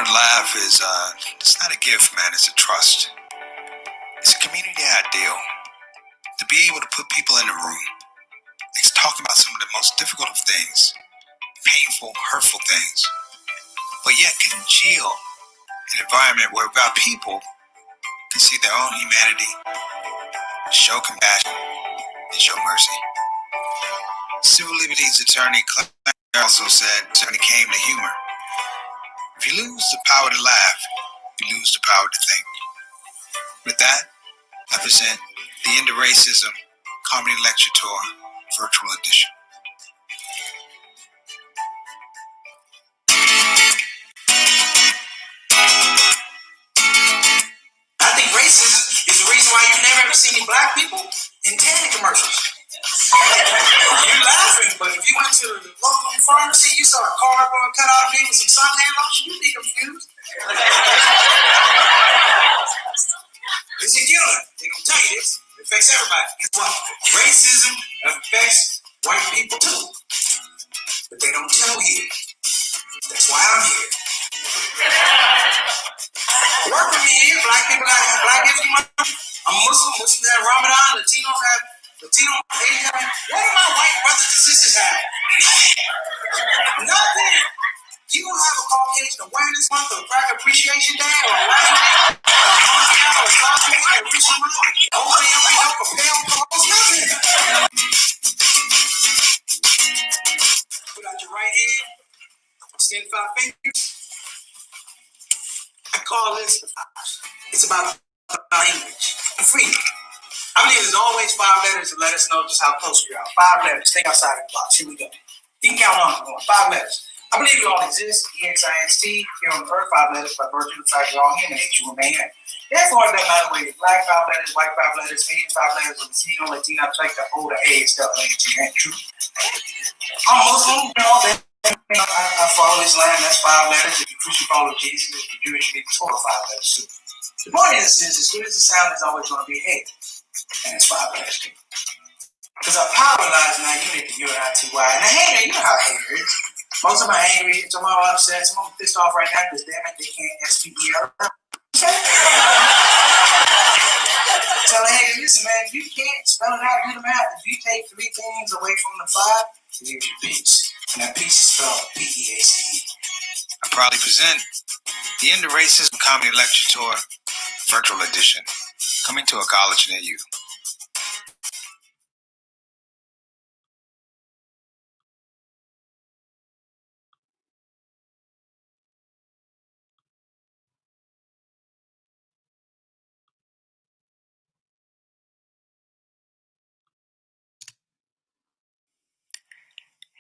to laugh is it's not a gift, man. It's a trust. It's a community ideal. To be able to put people in a room, it's talking about some of the most difficult of things, painful, hurtful things, but yet congeal an environment whereby people can see their own humanity, show compassion, and show mercy. Civil liberties attorney Claire also said when it came to humor, if you lose the power to laugh, you lose the power to think. With that, I present the End of Racism Comedy Lecture Tour Virtual Edition. I think racism is the reason why you never ever see any black people in candy commercials. You're laughing, but if you went to the local pharmacy, you saw a cardboard cutout of me with some suntan lotion, you'd be confused. It's a killer. They're going to tell you this. It affects everybody. Guess what? Racism affects white people too. But they don't tell you. That's why I'm here. Work with me here. Black people got black giving money. I'm Muslim. Muslims have Ramadan. Latinos have Asian. What do my white brothers and sisters have? Nothing. You don't have a Caucasian Awareness Month or Black Appreciation Day or a Writing Day or a Montreal or South Day or Richard Month or OAMPO or Pale Clothes. Nothing. Put out your right hand. Extend 5 fingers. I call this, it's about language and freedom. I believe there's always 5 letters to let us know just how close we are. 5 letters. Think outside the box. Here we go. You can count on them. 5 letters. I believe we all exist. EXIST. Here on the earth, 5 letters by virtue of the fact we're all human nature remain. Therefore, it doesn't matter whether you're black 5 letters, white 5 letters, Asian 5 letters, or Latino, Latina, like the O, the A is spelled N-G, true. I'm Muslim, you know, I follow Islam, that's 5 letters. If you Christian, follow Jesus. If you Jewish, you need 4 or 5 letters too. The point is, as good as the sound is always going to be a hate. And it's 5 letters too. Because our power lies in our unity, U-N-I-T-Y. And a hater, you know how a hater is. Most of them are angry, some of them are upset, some of them pissed off right now because damn it, they can't S-P-E-R. Tell a hater, listen man, if you can't spell it out, do the math. If you take 3 things away from the 5, it gives you peace. And that peace is spelled P-E-A-C-E. I proudly present the End of Racism Comedy Lecture Tour Virtual Edition, coming to a college near you.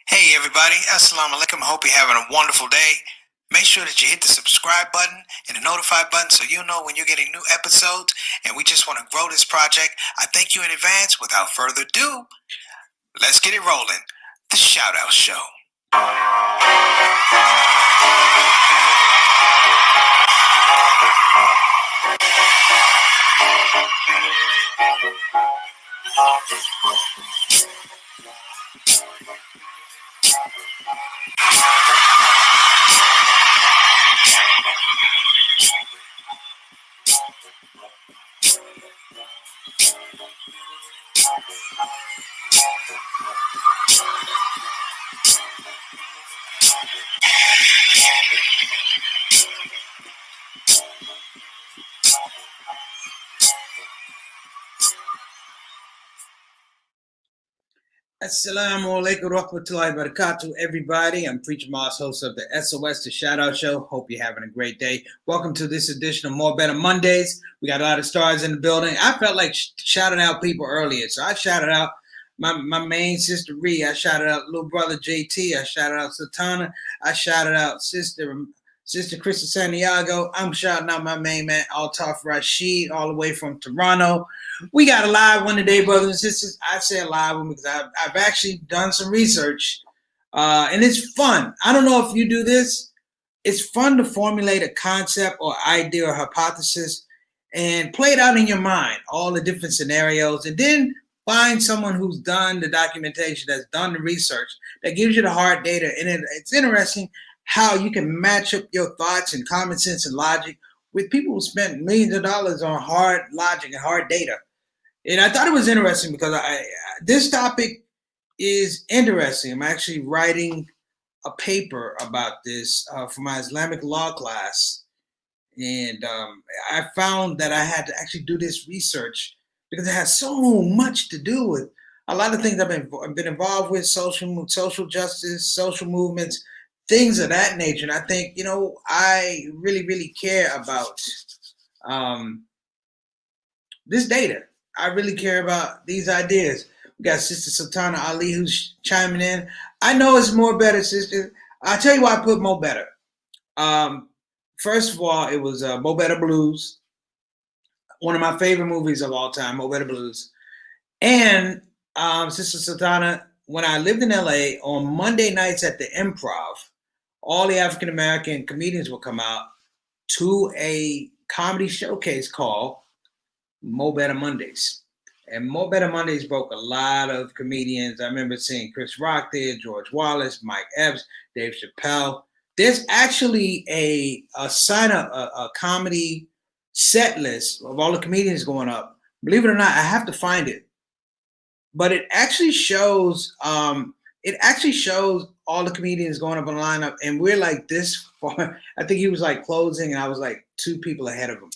Hey everybody, Assalamu alaikum. Hope you're having a wonderful day. Make sure that you hit the subscribe button and the notify button so you'll know when you're getting new episodes. And we just want to grow this project. I thank you in advance. Without further ado, let's get it rolling. The ShOUT Show. Assalamu alaikum rahmatullahi wa barakatuh, everybody. I'm Preacher Moss, host of the SOS, the ShOUT Show. Hope you're having a great day. Welcome to this edition of More Better Mondays. We got a lot of stars in the building. I felt like shouting out people earlier, so I shouted out my main sister Ree. I shouted out little brother JT. I shouted out Sultana. I shouted out Sister Krista Santiago. I'm shouting out my main man Altaf Rashid, all the way from Toronto. We got a live one today, brothers and sisters. I say a live one because I've actually done some research, and it's fun. I don't know if you do this. It's fun to formulate a concept or idea or hypothesis and play it out in your mind, all the different scenarios, and then find someone who's done the documentation, that's done the research, that gives you the hard data. And it's interesting. how you can match up your thoughts and common sense and logic with people who spent millions of dollars on hard logic and hard data. And I thought it was interesting because this topic is interesting. I'm actually writing a paper about this for my Islamic law class. And I found that I had to actually do this research because it has so much to do with a lot of things I've been involved with: social justice, social movements, things of that nature. And I think, I really care about this data. I really care about these ideas. We got Sister Sultana Ali who's chiming in. I know it's more better, sister. I'll tell you why I put more better. First of all, it was Mo Better Blues, one of my favorite movies of all time, Mo Better Blues. And Sister Sultana, when I lived in LA, on Monday nights at the Improv, all the African American comedians would come out to a comedy showcase called Mo Better Mondays. And Mo Better Mondays broke a lot of comedians. I remember seeing Chris Rock there, George Wallace, Mike Epps, Dave Chappelle. There's actually a sign-up, a comedy set list of all the comedians going up. Believe it or not, I have to find it. But it actually shows all the comedians going up on the lineup, and we're like this far. I think he was like closing, and I was like 2 people ahead of him.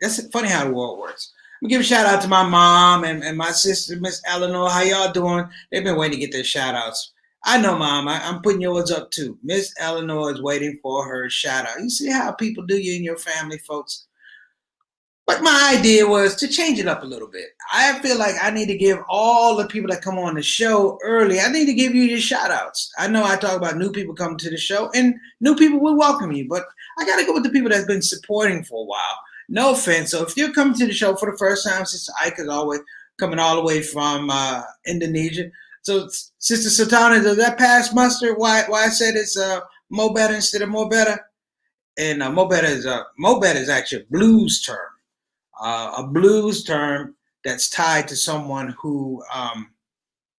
That's funny how the world works. I'm gonna give a shout out to my mom and my sister, Miss Eleanor. How y'all doing? They've been waiting to get their shout outs. I know, Mom. I'm putting yours up too. Miss Eleanor is waiting for her shout out. You see how people do you and your family, folks? But my idea was to change it up a little bit. I feel like I need to give all the people that come on the show early, I need to give you your shout outs. I know I talk about new people coming to the show, and new people will welcome you, but I got to go with the people that's been supporting for a while. No offense. So if you're coming to the show for the first time, Sister Ike is always coming all the way from Indonesia. So Sister Sultana, does that pass muster? Why I said it's Mo Better instead of More Better? And Mo Better is actually a blues term. A blues term that's tied to someone who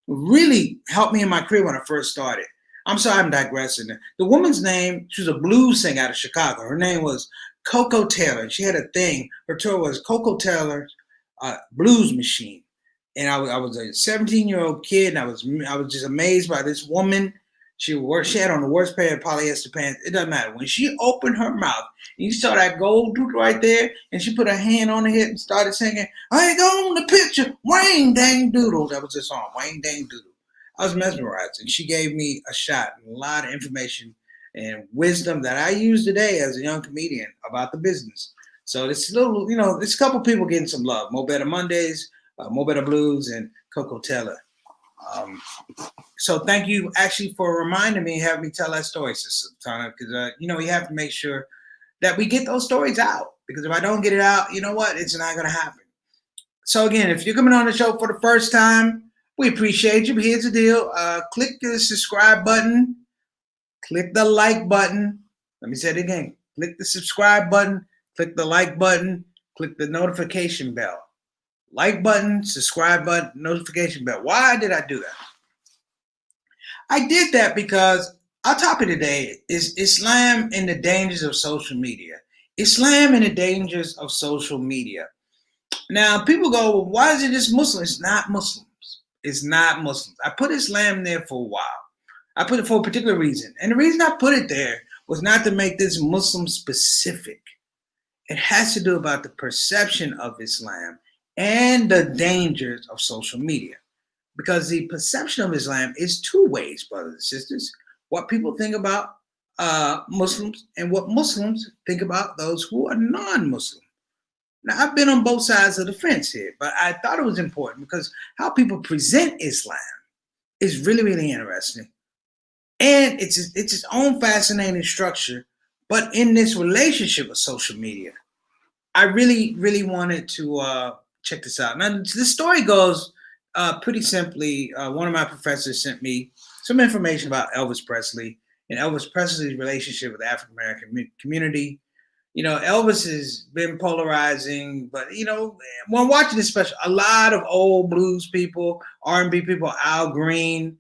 really helped me in my career when I first started. I'm sorry, I'm digressing. The woman's name, she was a blues singer out of Chicago. Her name was Coco Taylor. She had a thing. Her tour was Coco Taylor's Blues Machine. And I was a 17-year-old kid, and I was just amazed by this woman. She had on the worst pair of polyester pants. It doesn't matter. When she opened her mouth, you saw that gold tooth right there, and she put her hand on her hip and started singing, I ain't on the picture, Wang Dang Doodle. That was the song, Wang Dang Doodle. I was mesmerized, and she gave me a shot, and a lot of information and wisdom that I use today as a young comedian about the business. So this little, there's a couple people getting some love. Mo Better Mondays, Mo Better Blues, and Coco Taylor. So thank you actually for reminding me, having me tell that story, Sister Tana, because you have to make sure that we get those stories out. Because if I don't get it out, you know what? It's not going to happen. So again, if you're coming on the show for the first time, we appreciate you. But here's the deal: click the subscribe button, click the like button. Let me say it again: click the subscribe button, click the like button, click the notification bell. Like button, subscribe button, notification bell. Why did I do that? I did that because our topic today is Islam and the dangers of social media. Islam and the dangers of social media. Now, people go, well, why is it just Muslims? It's not Muslims. It's not Muslims. I put Islam there for a while. I put it for a particular reason. And the reason I put it there was not to make this Muslim specific. It has to do about the perception of Islam and the dangers of social media. Because the perception of Islam is 2 ways, brothers and sisters. What people think about Muslims and what Muslims think about those who are non-Muslim. Now, I've been on both sides of the fence here, but I thought it was important because how people present Islam is really, really interesting. And it's its own fascinating structure. But in this relationship with social media, I really, really wanted to check this out. Now, the story goes pretty simply. One of my professors sent me some information about Elvis Presley and Elvis Presley's relationship with the African American community. Elvis has been polarizing, but when watching this special, a lot of old blues people, R&B people, Al Green,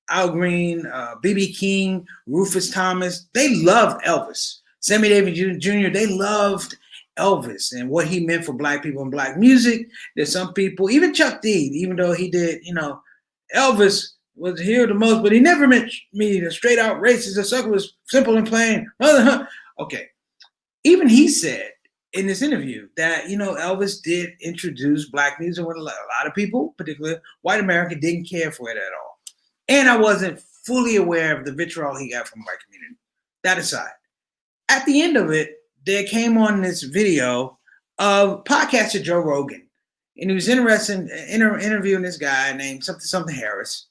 Al Green, B.B. King, Rufus Thomas, they loved Elvis. Sammy Davis Jr., they loved Elvis and what he meant for black people and black music. There's some people, even Chuck D, even though he did, Elvis was here the most, but he never meant me the straight out racist. The sucker was simple and plain. Okay. Even he said in this interview that, Elvis did introduce black music with a lot of people, particularly white America, didn't care for it at all. And I wasn't fully aware of the vitriol he got from the white community. That aside, at the end of it, there came on this video of podcaster Joe Rogan. And he was interested in interviewing this guy named something Harris.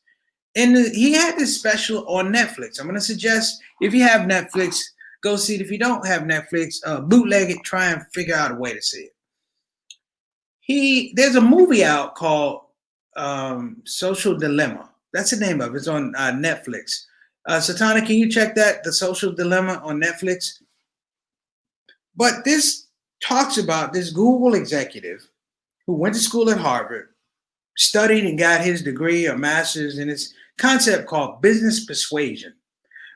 And he had this special on Netflix. I'm going to suggest if you have Netflix, go see it. If you don't have Netflix, bootleg it, try and figure out a way to see it. There's a movie out called Social Dilemma. That's the name of it. It's on Netflix. Satana, can you check that? The Social Dilemma on Netflix. But this talks about this Google executive who went to school at Harvard, studied and got his degree or master's in this concept called business persuasion.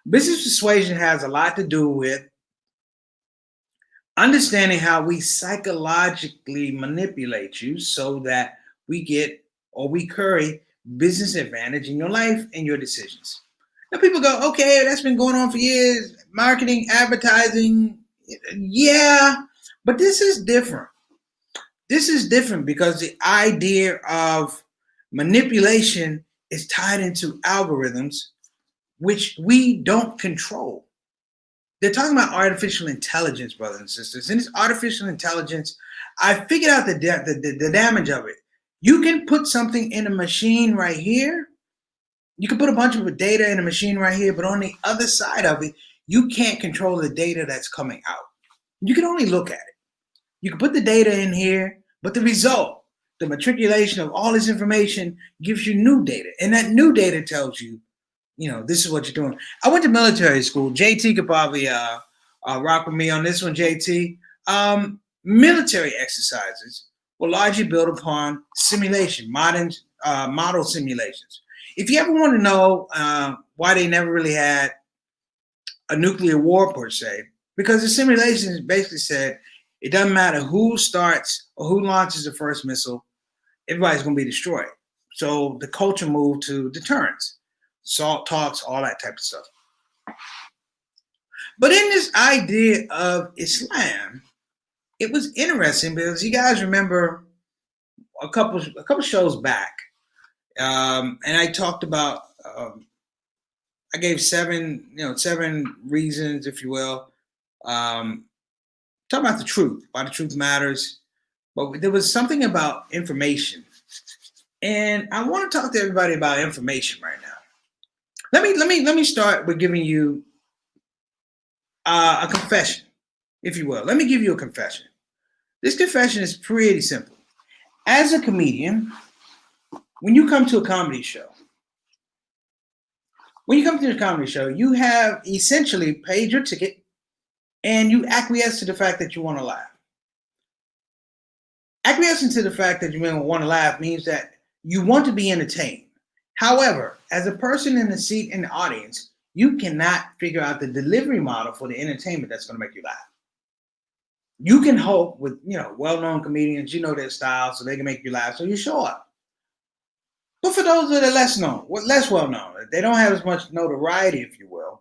Business persuasion has a lot to do with understanding how we psychologically manipulate you so that we get or we curry business advantage in your life and your decisions. Now people go, okay, that's been going on for years. Marketing, advertising, yeah, but this is different. This is different because the idea of manipulation is tied into algorithms, which we don't control. They're talking about artificial intelligence, brothers and sisters. And this artificial intelligence, I figured out the damage of it. You can put something in a machine right here. You can put a bunch of data in a machine right here, but on the other side of it, you can't control the data that's coming out. You can only look at it. You can put the data in here, but the result, the matriculation of all this information gives you new data. And that new data tells you, this is what you're doing. I went to military school. JT could probably rock with me on this one, JT. Military exercises were largely built upon simulation, modern model simulations. If you ever want to know why they never really had a nuclear war per se, because the simulations basically said it doesn't matter who starts or who launches the first missile, everybody's going to be destroyed. So the culture moved to deterrence, SALT talks, all that type of stuff. But in this idea of Islam, it was interesting because you guys remember a couple shows back, and I talked about I gave seven reasons, if you will. Talk about the truth, why the truth matters. But there was something about information. And I want to talk to everybody about information right now. Let me start with giving you a confession, if you will. Let me give you a confession. This confession is pretty simple. As a comedian, when you come to a comedy show, you have essentially paid your ticket and you acquiesce to the fact that you want to laugh. Acquiescing to the fact that you want to laugh means that you want to be entertained. However, as a person in the seat in the audience, you cannot figure out the delivery model for the entertainment that's going to make you laugh. You can hope with, well-known comedians, their style, so they can make you laugh, so you show up. But for those that are less well-known, they don't have as much notoriety, if you will,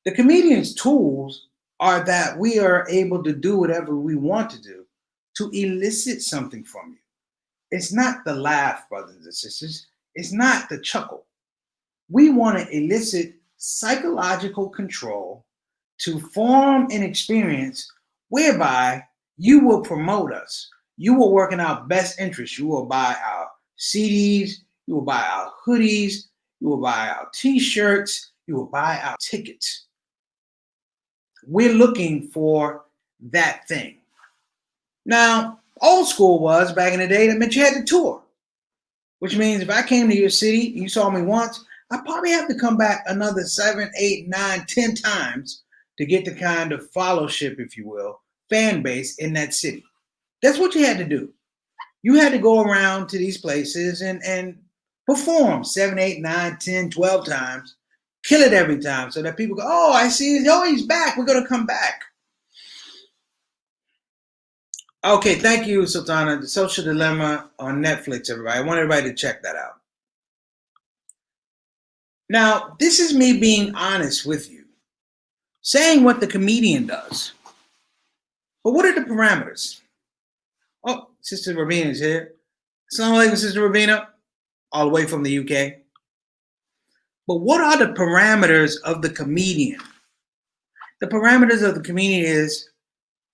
the comedian's tools are that we are able to do whatever we want to do to elicit something from you. It's not the laugh, brothers and sisters. It's not the chuckle. We want to elicit psychological control to form an experience whereby you will promote us. You will work in our best interest. You will buy our CDs. You will buy our hoodies. You will buy our t-shirts. You will buy our tickets. We're looking for that thing. Now, old school was back in the day that meant you had to tour, which means if I came to your city and you saw me once, I probably have to come back another 7, 8, 9, 10 times to get the kind of fellowship, if you will, fan base in that city. That's what you had to do. You had to go around to these places and Perform 7, 8, 9, 10, 12 times. Kill it every time so that people go, oh, I see. Oh, he's back. We're going to come back. Okay, thank you, Sultana. The Social Dilemma on Netflix, everybody. I want everybody to check that out. Now, this is me being honest with you, saying what the comedian does. But what are the parameters? Oh, Sister Rabina is here. Assalamu alaikum, Sister Rabina, all the way from the UK. But what are the parameters of the comedian? The parameters of the comedian is,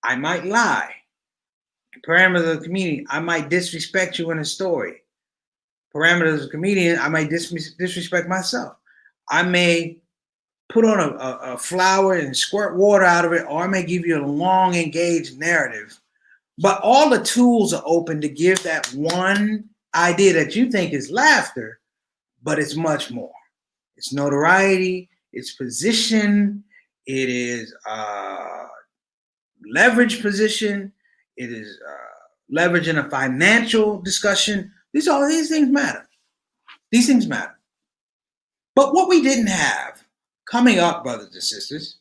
I might lie. The parameters of the comedian, I might disrespect you in a story. Parameters of the comedian, I might disrespect myself. I may put on a flower and squirt water out of it, or I may give you a long, engaged narrative. But all the tools are open to give that one idea that you think is laughter, but it's much more. It's notoriety, it's position, it is leverage position, it is leverage in a financial discussion. All these things matter. These things matter. But what we didn't have coming up, brothers and sisters,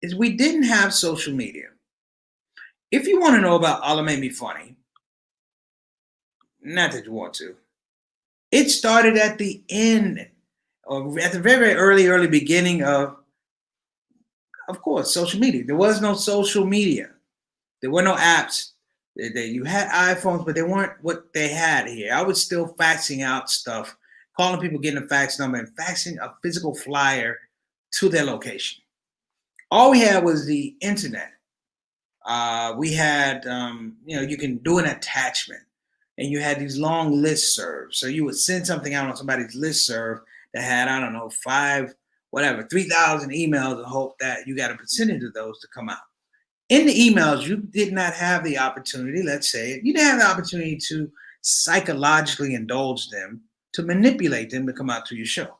is we didn't have social media. If you want to know about Allah Made Me Funny, not that you want to, it started at the end, or at the very, very early beginning of course, social media. There was no social media. There were no apps. You had iPhones, but they weren't what they had here. I was still faxing out stuff, calling people, getting a fax number, and faxing a physical flyer to their location. All we had was the internet. We had, you can do an attachment, and you had these long listservs. So you would send something out on somebody's listserv that had, 3,000 emails and hope that you got a percentage of those to come out. In the emails, you did not have the opportunity, let's say, you didn't have the opportunity to psychologically indulge them, to manipulate them to come out to your show,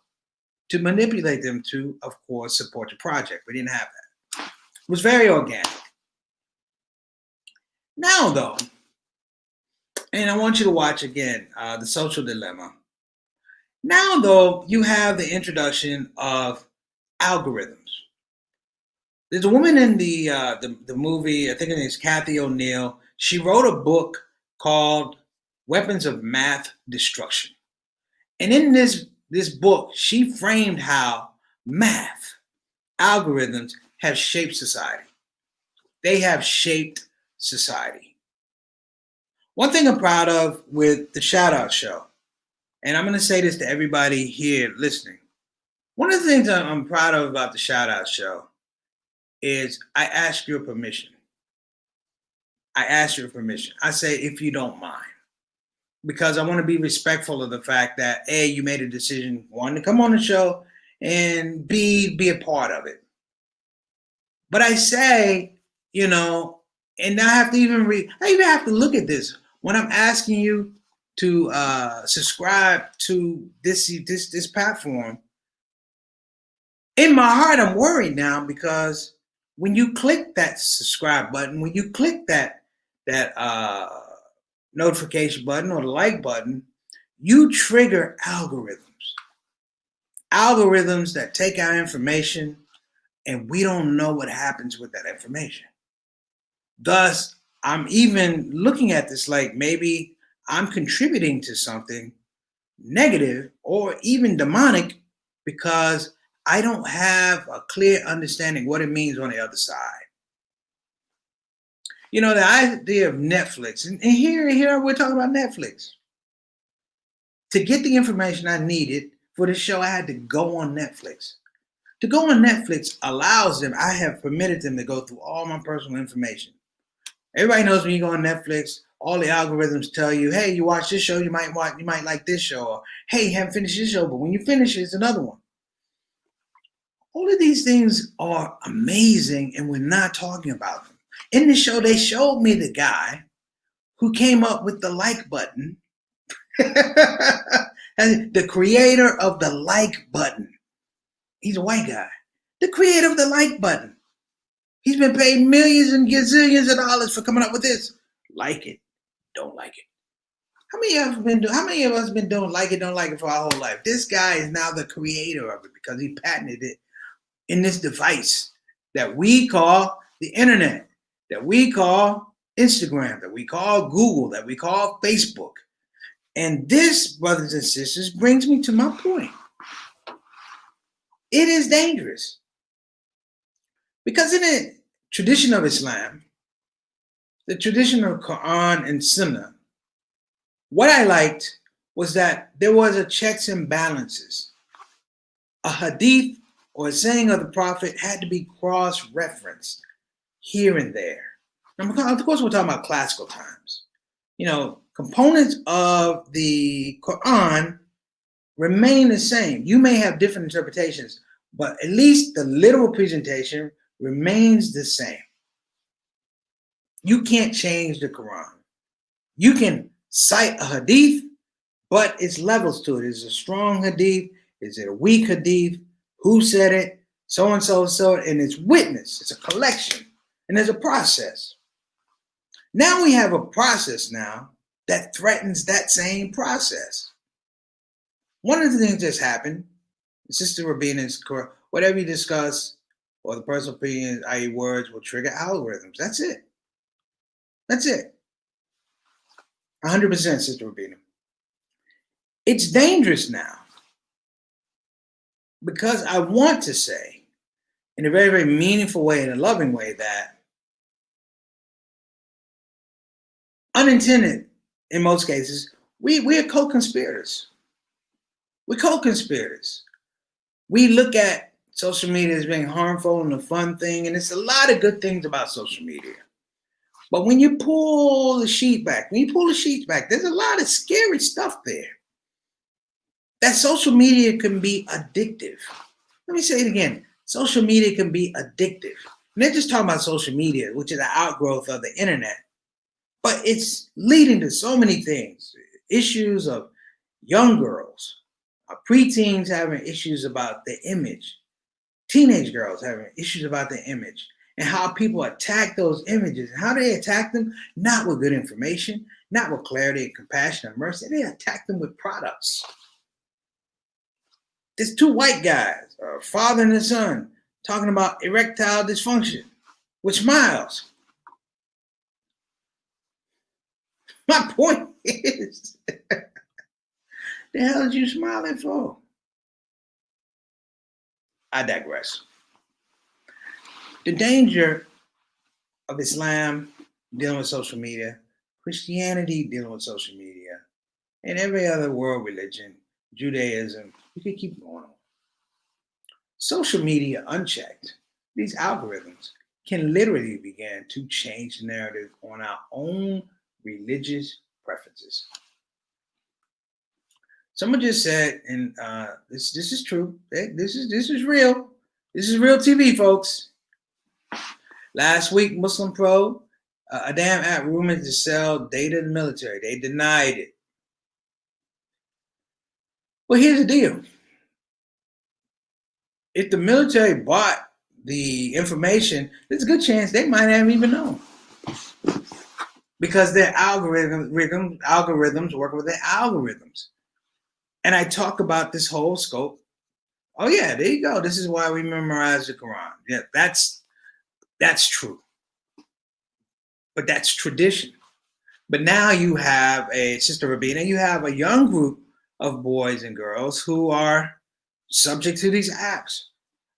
to manipulate them to, of course, support your project. We didn't have that. It was very organic. Now, though, and I want you to watch again, The Social Dilemma. Now, though, you have the introduction of algorithms. There's a woman in the movie, I think her name is Kathy O'Neill. She wrote a book called Weapons of Math Destruction. And in this book, she framed how math, algorithms have shaped society. They have shaped society. One thing I'm proud of with the ShOUT show, and I'm going to say this to everybody here listening. One of the things I'm proud of about the ShOUT show is I ask your permission. I ask your permission. I say, if you don't mind, because I want to be respectful of the fact that A, you made a decision, one, to come on the show, and B, be a part of it. But I say, and I have to I even have to look at this when I'm asking you to subscribe to this platform. In my heart, I'm worried now, because when you click that subscribe button, when you click that notification button or the like button, you trigger algorithms that take our information, and we don't know what happens with that information. Thus, I'm even looking at this like maybe I'm contributing to something negative or even demonic, because I don't have a clear understanding what it means on the other side. The idea of Netflix, and here we're talking about Netflix. To get the information I needed for the show, I had to go on Netflix. To go on Netflix allows them, I have permitted them to go through all my personal information. Everybody knows when you go on Netflix, all the algorithms tell you, hey, you watch this show, you might like this show, or hey, you haven't finished this show, but when you finish it, it's another one. All of these things are amazing, and we're not talking about them. In the show, they showed me the guy who came up with the like button, and the creator of the like button. He's a white guy. The creator of the like button. He's been paid millions and gazillions of dollars for coming up with this. Like it, don't like it. How many of us been doing like it, don't like it for our whole life? This guy is now the creator of it because he patented it in this device that we call the internet, that we call Instagram, that we call Google, that we call Facebook. And this, brothers and sisters, brings me to my point. It is dangerous. Because in the tradition of Islam, the tradition of Quran and Sunnah, what I liked was that there was a checks and balances. A hadith or a saying of the Prophet had to be cross-referenced here and there. Now, of course, we're talking about classical times. You know, components of the Quran remain the same. You may have different interpretations, but at least the literal presentation remains the same. You can't change the Quran. You can cite a hadith, but it's levels to it. Is it a strong hadith? Is it a weak hadith? Who said it? So and so, and it's witness. It's a collection, and there's a process. Now we have a process now that threatens that same process. One of the things that's happened, Sister Rabina's correct, whatever you discuss or the personal opinions, i.e. words, will trigger algorithms. That's it. That's it. 100%, Sister Rabina. It's dangerous now because I want to say in a very, very meaningful way, in a loving way, that unintended, in most cases, we are co-conspirators. We're co-conspirators. We look at social media as being harmful and a fun thing, and it's a lot of good things about social media. But when you pull the sheet back, there's a lot of scary stuff there. That social media can be addictive. Let me say it again. Social media can be addictive. And they're just talking about social media, which is an outgrowth of the internet. But it's leading to so many things. Issues of young girls, preteens having issues about their image, teenage girls having issues about their image, and how people attack those images. And how do they attack them? Not with good information, not with clarity and compassion and mercy. They attack them with products. There's two white guys, a father and a son, talking about erectile dysfunction with smiles. My point is, the hell are you smiling for? I digress. The danger of Islam dealing with social media, Christianity dealing with social media, and every other world religion, Judaism, you can keep going on. Social media unchecked, these algorithms can literally begin to change the narrative on our own religious preferences. Someone just said, and this is true. This is real. This is real TV, folks. Last week, Muslim Pro, a damn app rumored to sell data to the military. They denied it. Well, here's the deal. If the military bought the information, there's a good chance they might have even known. Because their algorithms work with their algorithms. And I talk about this whole scope. Oh yeah, there you go. This is why we memorize the Quran. Yeah, that's true. But that's tradition. But now you have Sister Rabina, you have a young group of boys and girls who are subject to these apps.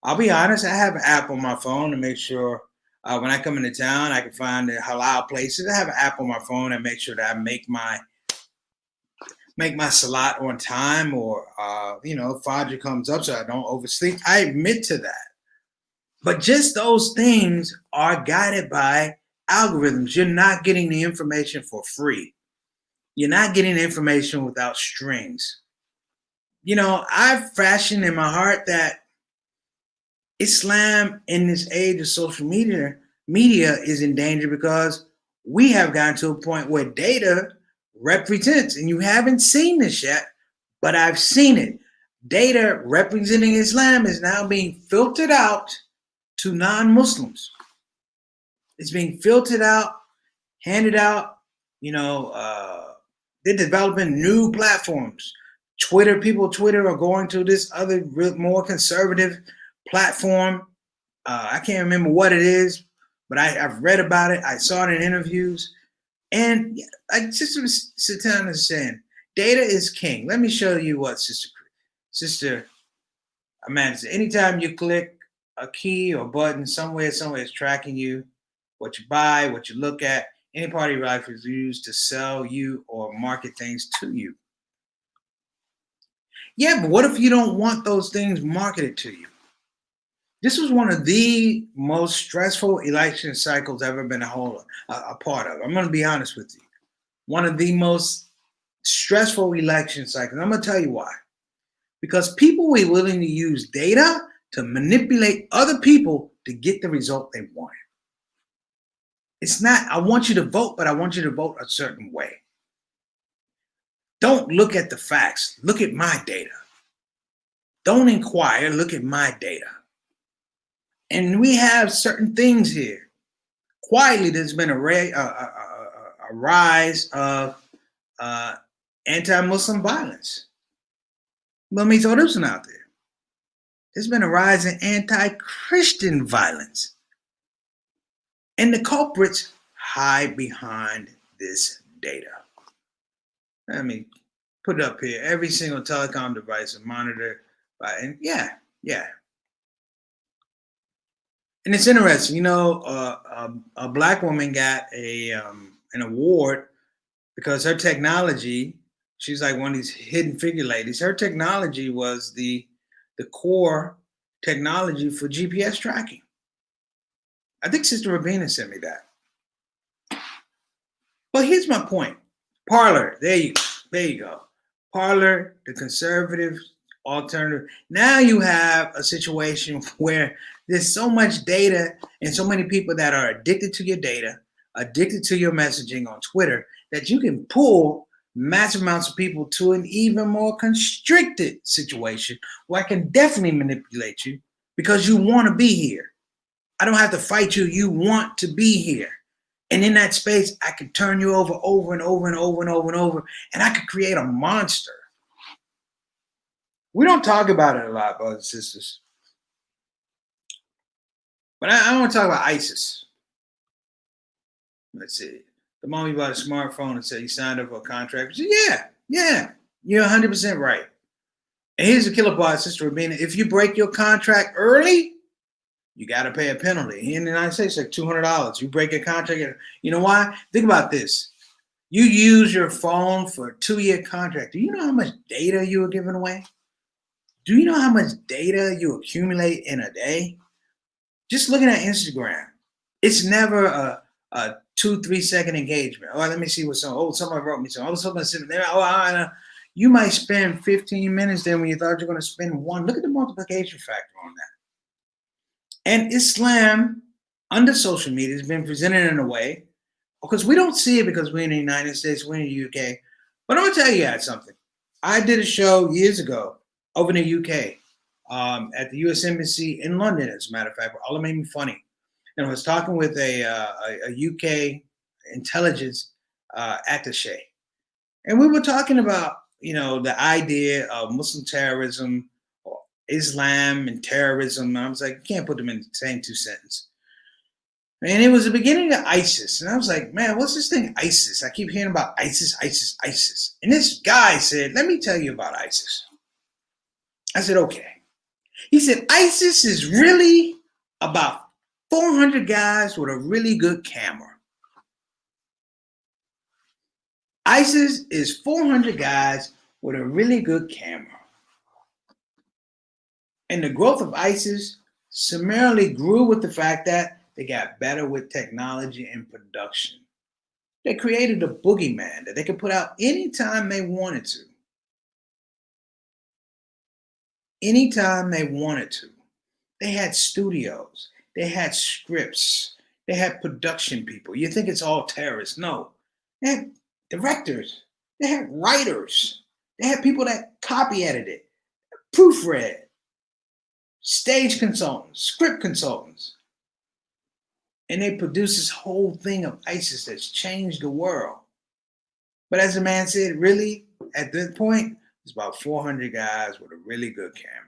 I'll be honest, I have an app on my phone to make sure when I come into town, I can find the halal places. I have an app on my phone and make sure that I make my salat on time, or Fajr comes up so I don't oversleep. I admit to that. But just those things are guided by algorithms. You're not getting the information for free. You're not getting the information without strings. I've fashioned in my heart that Islam in this age of social media is in danger because we have gotten to a point where data represents, and you haven't seen this yet, but I've seen it. Data representing Islam is now being filtered out to non-Muslims. It's being filtered out, handed out. They're developing new platforms. Twitter are going to this other more conservative platform. I can't remember what it is, but I've read about it. I saw it in interviews. And I just sit down and saying, data is king. Let me show you what Sister Amanda, anytime you click a key or button somewhere is tracking you, what you buy, what you look at, any part of your life is used to sell you or market things to you. Yeah, but what if you don't want those things marketed to you? This was one of the most stressful election cycles I've ever been a part of. I'm going to be honest with you. One of the most stressful election cycles. I'm going to tell you why. Because people were willing to use data to manipulate other people to get the result they wanted. It's not, I want you to vote, but I want you to vote a certain way. Don't look at the facts. Look at my data. Don't inquire. Look at my data. And we have certain things here. Quietly, there's been a rise of anti-Muslim violence. Let me throw this one out there. There's been a rise in anti-Christian violence. And the culprits hide behind this data. Let me put it up here. Every single telecom device is monitored by, and yeah. And it's interesting, a black woman got an award because her technology, she's like one of these hidden figure ladies. Her technology was the core technology for GPS tracking. I think Sister Rabina sent me that. But here's my point. Parler, there you go. Parler, the conservative alternative. Now you have a situation where there's so much data and so many people that are addicted to your data, addicted to your messaging on Twitter, that you can pull massive amounts of people to an even more constricted situation where I can definitely manipulate you because you want to be here. I don't have to fight you. You want to be here. And in that space, I can turn you over and over and over and over and over, and I could create a monster. We don't talk about it a lot, brothers and sisters. But I want to talk about ISIS. Let's see. The moment you bought a smartphone and said you signed up for a contract, you said, yeah, you're 100% right. And here's the killer part, Sister Rabina. If you break your contract early, you got to pay a penalty. Here in the United States, like $200. You break a contract. You know why? Think about this. You use your phone for a 2-year contract. Do you know how much data you are giving away? Do you know how much data you accumulate in a day? Just looking at Instagram, it's never a 2-3 second engagement. Oh, let me see what somebody wrote me something. Someone sitting there. You might spend 15 minutes there when you thought you're going to spend 1. Look at the multiplication factor on that. And Islam under social media has been presented in a way, because we don't see it because we're in the United States, we're in the UK. But I'm going to tell you guys something. I did a show years ago over in the UK at the US Embassy in London, as a matter of fact, where all it made me funny. And I was talking with a UK intelligence attaché. And we were talking about, the idea of Muslim terrorism, Islam and terrorism. I was like, you can't put them in the same 2 sentences. And it was the beginning of ISIS. And I was like, man, what's this thing, ISIS? I keep hearing about ISIS. And this guy said, let me tell you about ISIS. I said, okay. He said, ISIS is really about 400 guys with a really good camera. ISIS is 400 guys with a really good camera. And the growth of ISIS summarily grew with the fact that they got better with technology and production. They created a boogeyman that they could put out anytime they wanted to. Anytime they wanted to. They had studios. They had scripts. They had production people. You think it's all terrorists. No. They had directors. They had writers. They had people that copy edited, proofread, stage consultants, script consultants. And they produced this whole thing of ISIS that's changed the world. But as the man said, really, at this point, it's about 400 guys with a really good camera.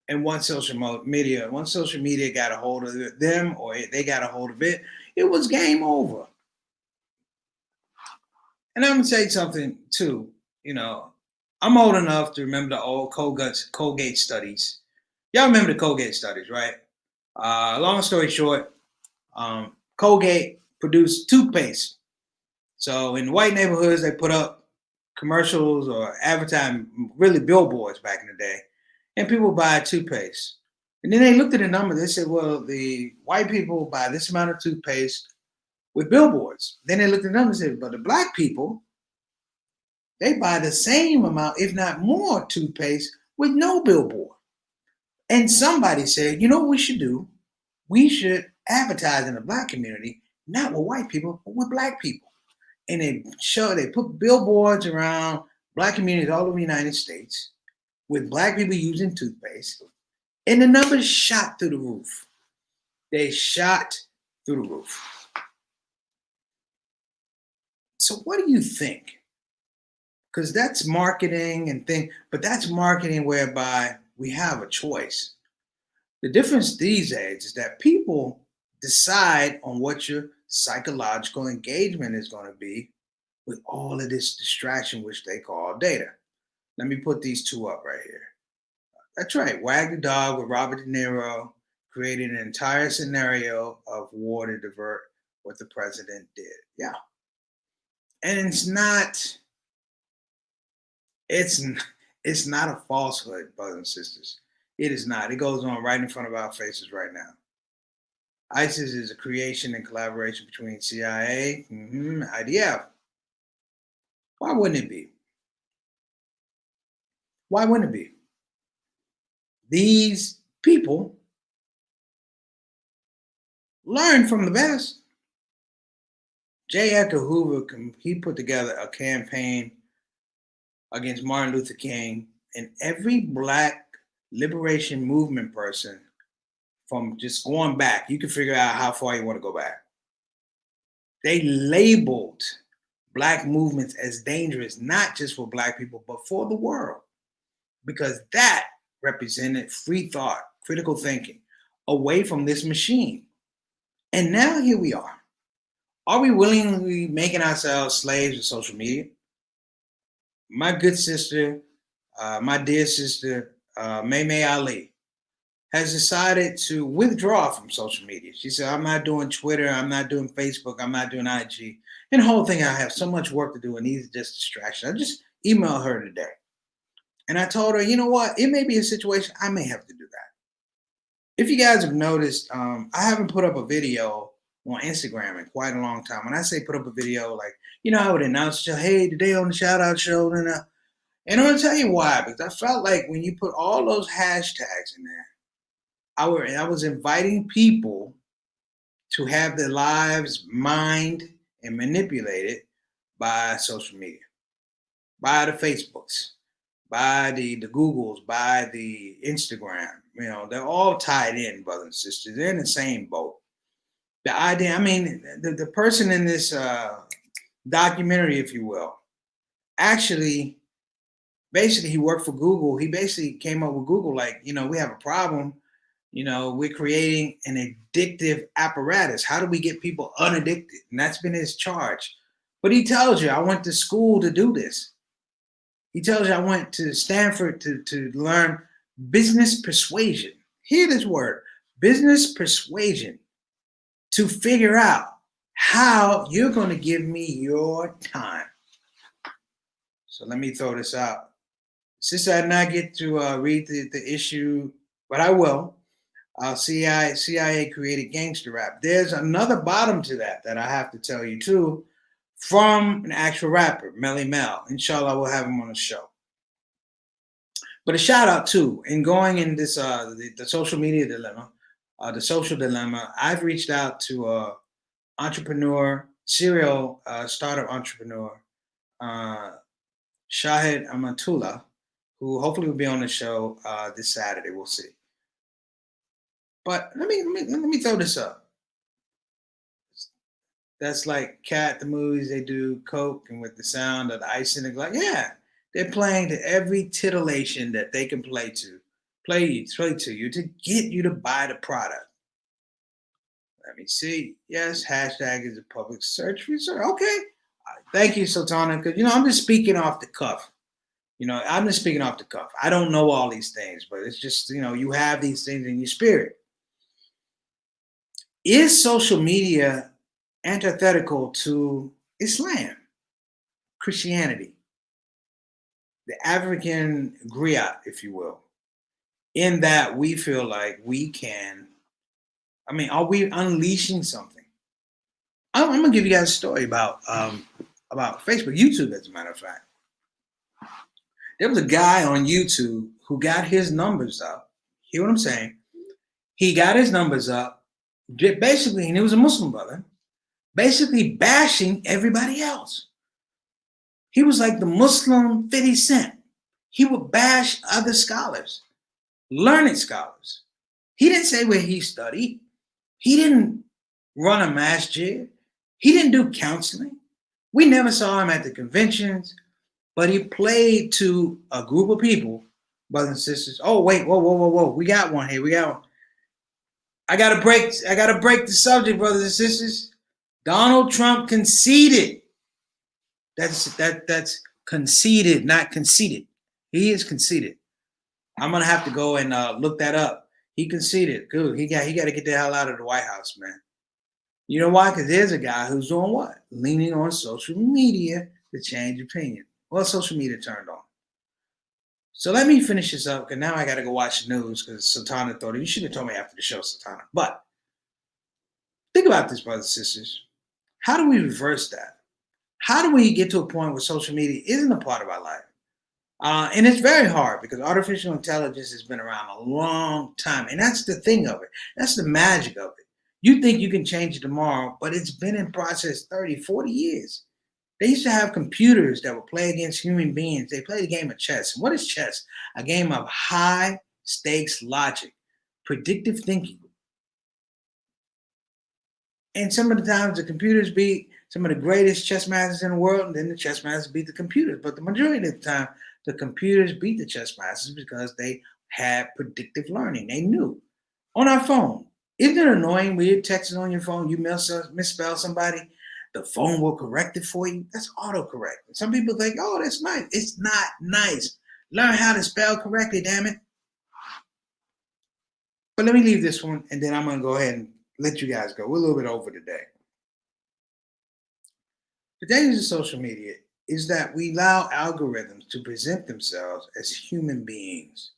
And once social media got a hold of them, or they got a hold of it, it was game over. And I'm gonna say something too. You know, I'm old enough to remember the old Colgate studies. Y'all remember the Colgate studies, right? Long story short, Colgate produced toothpaste. So in white neighborhoods, they put up commercials or advertising, really billboards back in the day, and people buy toothpaste. And then they looked at the number. They said, well, the white people buy this amount of toothpaste with billboards. Then they looked at the number and said, but the black people, they buy the same amount, if not more, toothpaste with no billboard. And somebody said, you know what we should do? We should advertise in the black community, not with white people, but with black people. And they put billboards around black communities all over the United States with black people using toothpaste. And the numbers shot through the roof. They shot through the roof. So what do you think? Because that's marketing and but that's marketing whereby we have a choice. The difference these days is that people decide on what your psychological engagement is going to be with all of this distraction, which they call data. Let me put these two up right here. That's right. Wag the Dog with Robert De Niro created an entire scenario of war to divert what the president did. Yeah. And it's not a falsehood, brothers and sisters. It is not. It goes on right in front of our faces right now. ISIS is a creation and collaboration between CIA, IDF. Why wouldn't it be? Why wouldn't it be? These people learn from the best. J. Edgar Hoover, he put together a campaign against Martin Luther King, and every black liberation movement person, from just going back, you can figure out how far you want to go back. They labeled black movements as dangerous, not just for black people, but for the world, because that represented free thought, critical thinking, away from this machine. And now here we are. Are we willingly making ourselves slaves of social media? My good sister, my dear sister, May Ali, has decided to withdraw from social media. She said, I'm not doing Twitter, I'm not doing Facebook, I'm not doing IG. And the whole thing, I have so much work to do and these are just distractions. I just emailed her today. And I told her, you know what? It may be a situation I may have to do that. If you guys have noticed, I haven't put up a video on Instagram in quite a long time. When I say put up a video, like, I would announce, hey, today on the Shout Out Show. And I'm going to tell you why. Because I felt like when you put all those hashtags in there, I was inviting people to have their lives mined and manipulated by social media, by the Facebooks, by the Googles, by the Instagram. They're all tied in, brothers and sisters. They're in the same boat. The idea, the person in this documentary, if you will, actually, basically, he worked for Google. He basically came up with Google, like, we have a problem. We're creating an addictive apparatus. How do we get people unaddicted? And that's been his charge. But he tells you, I went to school to do this. He tells you, I went to Stanford to learn business persuasion. Hear this word, business persuasion, to figure out how you're going to give me your time. So let me throw this out. Since I did not get to read the issue, but I will. CIA created gangster rap. There's another bottom to that I have to tell you too, from an actual rapper, Melly Mel. Inshallah, we'll have him on the show. But a shout out too, in going in this the social media dilemma, the social dilemma. I've reached out to entrepreneur, serial startup entrepreneur, Shahid Amatullah, who hopefully will be on the show this Saturday. We'll see. But let me throw this up. That's like Cat, the movies, they do Coke and with the sound of the ice in the glass. Yeah, they're playing to every titillation that they can play to you to get you to buy the product. Let me see. Yes, hashtag is a public search result. Okay. Thank you, Sultana, because, I'm just speaking off the cuff. I'm just speaking off the cuff. I don't know all these things, but it's just, you have these things in your spirit. Is social media antithetical to Islam, Christianity, the African griot, if you will, in that we feel like we can, are we unleashing something? I'm going to give you guys a story about Facebook, YouTube, as a matter of fact. There was a guy on YouTube who got his numbers up. Hear what I'm saying? He got his numbers up, basically, and he was a Muslim brother, basically bashing everybody else. He was like the Muslim 50 Cent. He would bash other scholars, learned scholars. He didn't say where he studied. He didn't run a masjid. He didn't do counseling. We never saw him at the conventions, but he played to a group of people, brothers and sisters. Oh, wait, whoa. We got one here. I gotta break the subject, brothers and sisters. Donald Trump conceded. That's conceded, not conceited. He is conceited. I'm gonna have to go and look that up. He conceded. Good. He got to get the hell out of the White House, man. You know why? Because there's a guy who's doing what? Leaning on social media to change opinion. Well, social media turned on. So let me finish this up, because now I got to go watch the news, because Sultana thought you should have told me after the show, Sultana. But think about this, brothers and sisters. How do we reverse that? How do we get to a point where social media isn't a part of our life? And it's very hard, because artificial intelligence has been around a long time. And that's the thing of it. That's the magic of it. You think you can change it tomorrow, but it's been in process 30, 40 years. They used to have computers that would play against human beings. They played a game of chess. And what is chess? A game of high stakes logic, predictive thinking. And some of the times the computers beat some of the greatest chess masters in the world, and then the chess masters beat the computers. But the majority of the time, the computers beat the chess masters because they had predictive learning. They knew. On our phone, isn't it annoying when you're texting on your phone, you misspell somebody, the phone will correct it for you? That's autocorrect. Some people think, oh, that's nice. It's not nice. Learn how to spell correctly, damn it. But let me leave this one, and then I'm going to go ahead and let you guys go. We're a little bit over today. The dangers of social media is that we allow algorithms to present themselves as human beings.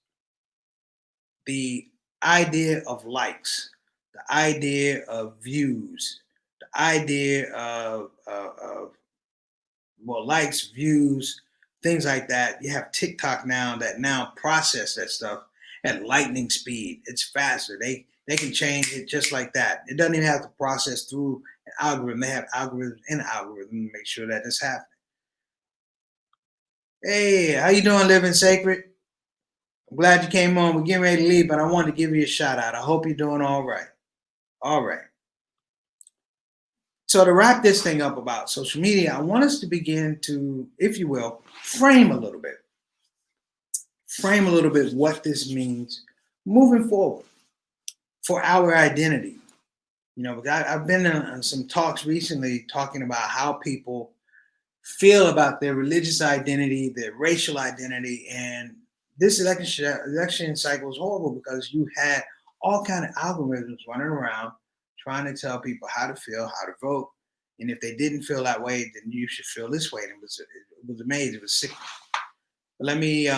The idea of likes, the idea of views, the idea of likes, views, things like that. You have TikTok now that now process that stuff at lightning speed. It's faster. They can change it just like that. It doesn't even have to process through an algorithm. They have algorithms in the algorithm to make sure that it's happening. Hey, how you doing, Living Sacred? I'm glad you came on. We're getting ready to leave, but I wanted to give you a shout out. I hope you're doing all right. All right. So to wrap this thing up about social media, I want us to begin to, if you will, frame a little bit what this means moving forward for our identity. I've been in some talks recently talking about how people feel about their religious identity, their racial identity, and this election cycle is horrible because you had all kind of algorithms running around trying to tell people how to feel, how to vote, and if they didn't feel that way, then you should feel this way. And it was amazing. It was sick. But let me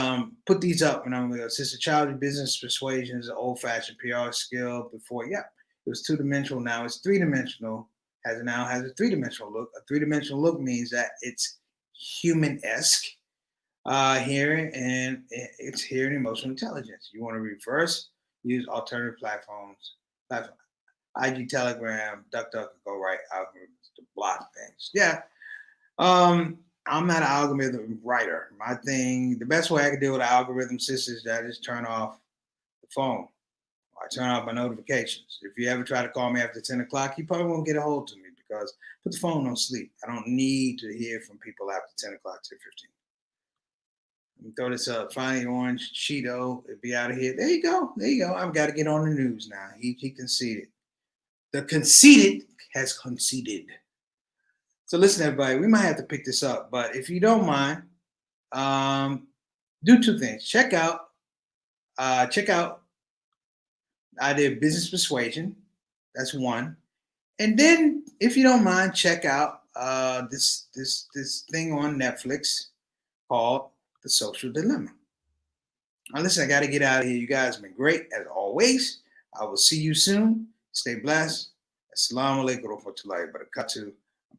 put these up, and I'm going to go. Since the childish business persuasion is an old-fashioned PR skill before, it was two-dimensional. Now it's three-dimensional. Now has a three-dimensional look. A three-dimensional look means that it's human-esque hearing, and it's hearing emotional intelligence. You want to reverse, use alternative platforms, IG, Telegram, DuckDuck, Go Right algorithms to block things. Yeah. I'm not an algorithm writer. My thing, the best way I can deal with an algorithm system is that I just turn off the phone. I turn off my notifications. If you ever try to call me after 10 o'clock, you probably won't get a hold of me because put the phone on sleep. I don't need to hear from people after 10 o'clock, 10:15. Let me throw this up. Finally, Orange Cheeto, it'll be out of here. There you go. There you go. I've got to get on the news now. He conceded. The conceited has conceded. So listen, everybody, we might have to pick this up, but if you don't mind, do two things. Check out Idea of Business Persuasion. That's one. And then, if you don't mind, check out this thing on Netflix called The Social Dilemma. Now, listen, I got to get out of here. You guys have been great as always. I will see you soon. Stay blessed. Assalamu alaikum wa rahmatullahi wa barakatuh. I'm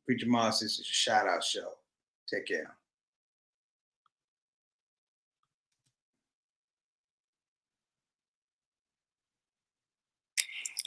Preacher Moss. This is a shout out show. Take care.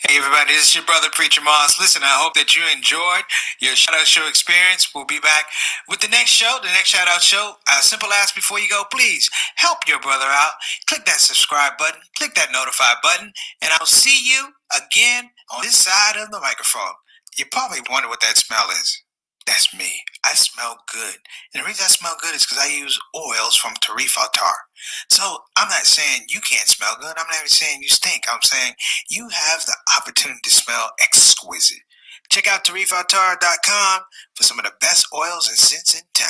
Hey everybody, this is your brother Preacher Moss. Listen, I hope that you enjoyed your shout out show experience. We'll be back with the next show, the next shout out show. Simple ask before you go, please help your brother out. Click that subscribe button, click that notify button, and I'll see you again on this side of the microphone. You probably wonder what that smell is. That's me. I smell good. And the reason I smell good is because I use oils from Tarifa Tar. So I'm not saying you can't smell good. I'm not even saying you stink. I'm saying you have the opportunity to smell exquisite. Check out tarifatar.com for some of the best oils and scents in town.